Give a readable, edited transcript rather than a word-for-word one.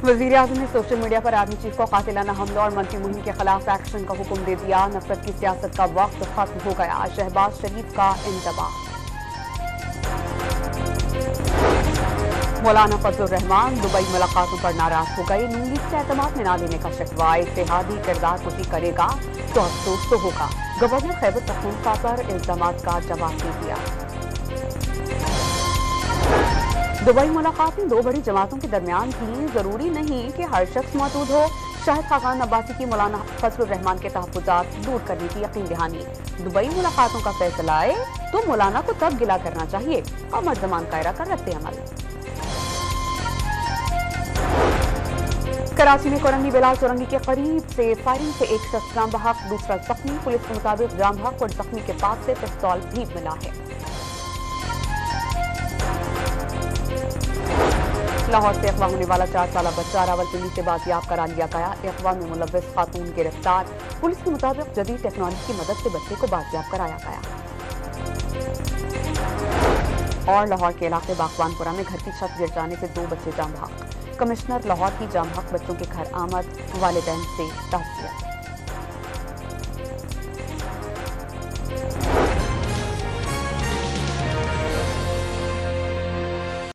वज़ीर-ए-आज़म ने social media पर आर्मी चीफ को कातिलाना हमलों और मनफी मुहिम के खिलाफ एक्शन का हुक्म दे दिया। नफरत की सियासत का वक्त खत्म हो गया। शहबाज शरीफ का इंतबाह। मौलाना फजलुर रहमान दुबई मुलाकातों पर नाराज हो गए। नून लीग से एतमाद में ना लेने का शिकवा। इत्तेहादी किरदार कुशी करेगा तो अफसोस तो होगा। गवर्नर खैबर पख्तूनख्वा पर इल्जामात का जवाब दे दिया। दुबई मुलाकातें दो बड़ी जमातों के दरमियान थी। जरूरी नहीं कि हर शख्स मौजूद हो। शाहिद खाकान अब्बासी की मौलाना फजलुर रहमान के तहफ्फुज़ात दूर करने की यकीन दहानी। दुबई मुलाकातों का फैसला आए तो मौलाना को तब गिला करना चाहिए। कमर जमान कायरा का रद्द अमल। कराची में कोरंगी बिलाल चौरंगी के करीब से फायरिंग से एक शख्स जाम बहक, दूसरा जख्मी। पुलिस के मुताबिक जाम बहक और जख्मी के पास से पिस्तौल भी मिला है। लाहौर से अगवा होने वाला 4 साला बच्चा रावलपिंडी से बाजियाब करा लिया गया। अगवा में मुलव्वस खातून गिरफ्तार। पुलिस के मुताबिक जदीद टेक्नोलॉजी की मदद से बच्चे को बाजियाब कराया गया। और लाहौर के इलाके बागवानपुरा में घर की छत गिर जाने से 2 बच्चे जाम बहक। कमिश्नर लाहौर की जाम बहक बच्चों के घर आमद, वालिदैन से ताज़ियत।